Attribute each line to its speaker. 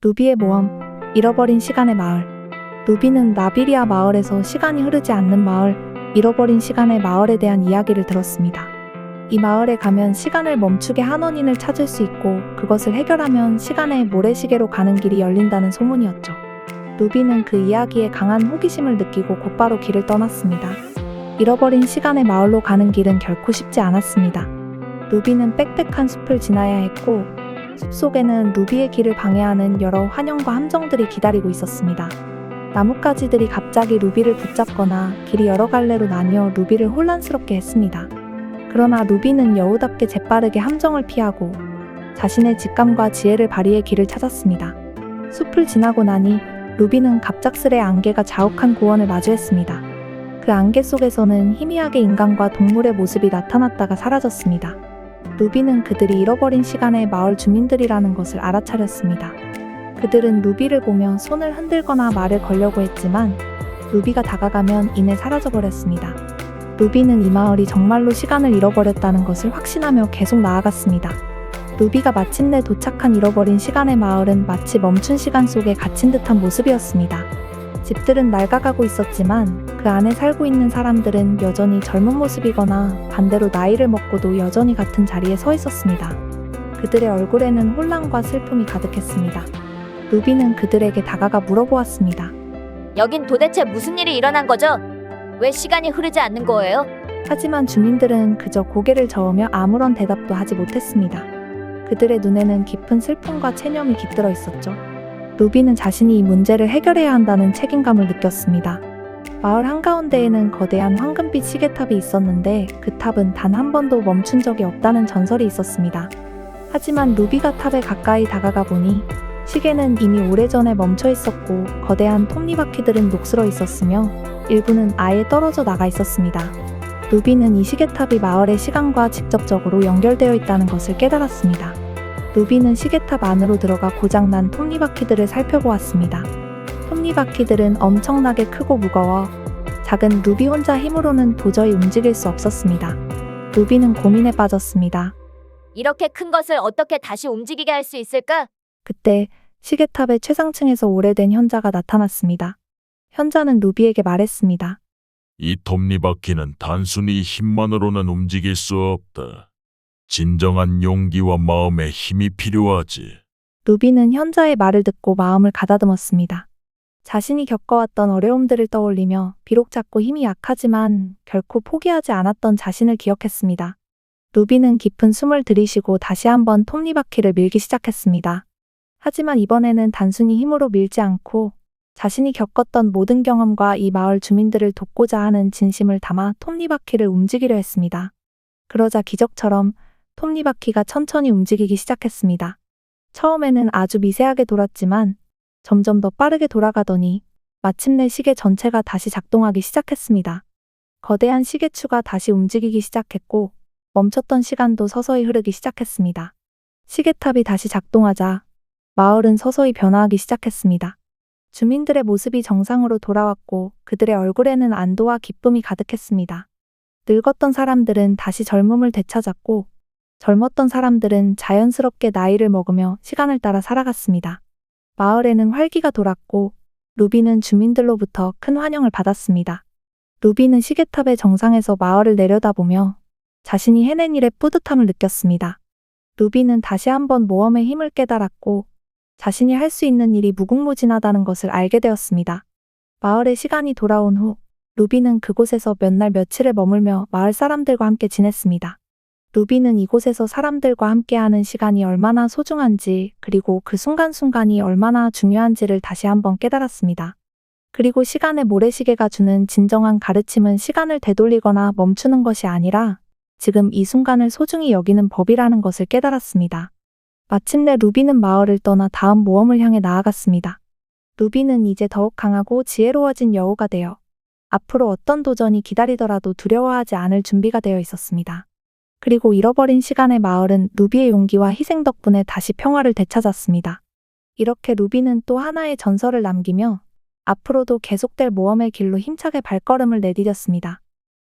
Speaker 1: 루비의 모험, 잃어버린 시간의 마을. 루비는 라비리아 마을에서 시간이 흐르지 않는 마을, 잃어버린 시간의 마을에 대한 이야기를 들었습니다. 이 마을에 가면 시간을 멈추게 한 원인을 찾을 수 있고 그것을 해결하면 시간의 모래시계로 가는 길이 열린다는 소문이었죠. 루비는 그 이야기에 강한 호기심을 느끼고 곧바로 길을 떠났습니다. 잃어버린 시간의 마을로 가는 길은 결코 쉽지 않았습니다. 루비는 빽빽한 숲을 지나야 했고 숲속에는 루비의 길을 방해하는 여러 환영과 함정들이 기다리고 있었습니다. 나뭇가지들이 갑자기 루비를 붙잡거나 길이 여러 갈래로 나뉘어 루비를 혼란스럽게 했습니다. 그러나 루비는 여우답게 재빠르게 함정을 피하고 자신의 직감과 지혜를 발휘해 길을 찾았습니다. 숲을 지나고 나니 루비는 갑작스레 안개가 자욱한 고원을 마주했습니다. 그 안개 속에서는 희미하게 인간과 동물의 모습이 나타났다가 사라졌습니다. 루비는 그들이 잃어버린 시간의 마을 주민들이라는 것을 알아차렸습니다. 그들은 루비를 보며 손을 흔들거나 말을 걸려고 했지만 루비가 다가가면 이내 사라져버렸습니다. 루비는 이 마을이 정말로 시간을 잃어버렸다는 것을 확신하며 계속 나아갔습니다. 루비가 마침내 도착한 잃어버린 시간의 마을은 마치 멈춘 시간 속에 갇힌 듯한 모습이었습니다. 집들은 낡아가고 있었지만 그 안에 살고 있는 사람들은 여전히 젊은 모습이거나 반대로 나이를 먹고도 여전히 같은 자리에 서 있었습니다. 그들의 얼굴에는 혼란과 슬픔이 가득했습니다. 루비는 그들에게 다가가 물어보았습니다.
Speaker 2: 여긴 도대체 무슨 일이 일어난 거죠? 왜 시간이 흐르지 않는 거예요?
Speaker 1: 하지만 주민들은 그저 고개를 저으며 아무런 대답도 하지 못했습니다. 그들의 눈에는 깊은 슬픔과 체념이 깃들어 있었죠. 루비는 자신이 이 문제를 해결해야 한다는 책임감을 느꼈습니다. 마을 한가운데에는 거대한 황금빛 시계탑이 있었는데 그 탑은 단 한 번도 멈춘 적이 없다는 전설이 있었습니다. 하지만 루비가 탑에 가까이 다가가 보니 시계는 이미 오래전에 멈춰 있었고 거대한 톱니바퀴들은 녹슬어 있었으며 일부는 아예 떨어져 나가 있었습니다. 루비는 이 시계탑이 마을의 시간과 직접적으로 연결되어 있다는 것을 깨달았습니다. 루비는 시계탑 안으로 들어가 고장난 톱니바퀴들을 살펴보았습니다. 톱니바퀴들은 엄청나게 크고 무거워 작은 루비 혼자 힘으로는 도저히 움직일 수 없었습니다. 루비는 고민에 빠졌습니다.
Speaker 2: 이렇게 큰 것을 어떻게 다시 움직이게 할 수 있을까?
Speaker 1: 그때 시계탑의 최상층에서 오래된 현자가 나타났습니다. 현자는 루비에게 말했습니다.
Speaker 3: 이 톱니바퀴는 단순히 힘만으로는 움직일 수 없다. 진정한 용기와 마음의 힘이 필요하지.
Speaker 1: 루비는 현자의 말을 듣고 마음을 가다듬었습니다. 자신이 겪어왔던 어려움들을 떠올리며 비록 작고 힘이 약하지만 결코 포기하지 않았던 자신을 기억했습니다. 루비는 깊은 숨을 들이쉬고 다시 한번 톱니바퀴를 밀기 시작했습니다. 하지만 이번에는 단순히 힘으로 밀지 않고 자신이 겪었던 모든 경험과 이 마을 주민들을 돕고자 하는 진심을 담아 톱니바퀴를 움직이려 했습니다. 그러자 기적처럼 톱니바퀴가 천천히 움직이기 시작했습니다. 처음에는 아주 미세하게 돌았지만 점점 더 빠르게 돌아가더니 마침내 시계 전체가 다시 작동하기 시작했습니다. 거대한 시계추가 다시 움직이기 시작했고 멈췄던 시간도 서서히 흐르기 시작했습니다. 시계탑이 다시 작동하자 마을은 서서히 변화하기 시작했습니다. 주민들의 모습이 정상으로 돌아왔고 그들의 얼굴에는 안도와 기쁨이 가득했습니다. 늙었던 사람들은 다시 젊음을 되찾았고 젊었던 사람들은 자연스럽게 나이를 먹으며 시간을 따라 살아갔습니다. 마을에는 활기가 돌았고 루비는 주민들로부터 큰 환영을 받았습니다. 루비는 시계탑의 정상에서 마을을 내려다보며 자신이 해낸 일에 뿌듯함을 느꼈습니다. 루비는 다시 한번 모험의 힘을 깨달았고 자신이 할 수 있는 일이 무궁무진하다는 것을 알게 되었습니다. 마을의 시간이 돌아온 후 루비는 그곳에서 몇 날 며칠을 머물며 마을 사람들과 함께 지냈습니다. 루비는 이곳에서 사람들과 함께하는 시간이 얼마나 소중한지 그리고 그 순간순간이 얼마나 중요한지를 다시 한번 깨달았습니다. 그리고 시간의 모래시계가 주는 진정한 가르침은 시간을 되돌리거나 멈추는 것이 아니라 지금 이 순간을 소중히 여기는 법이라는 것을 깨달았습니다. 마침내 루비는 마을을 떠나 다음 모험을 향해 나아갔습니다. 루비는 이제 더욱 강하고 지혜로워진 여우가 되어 앞으로 어떤 도전이 기다리더라도 두려워하지 않을 준비가 되어 있었습니다. 그리고 잃어버린 시간의 마을은 루비의 용기와 희생 덕분에 다시 평화를 되찾았습니다. 이렇게 루비는 또 하나의 전설을 남기며 앞으로도 계속될 모험의 길로 힘차게 발걸음을 내디뎠습니다.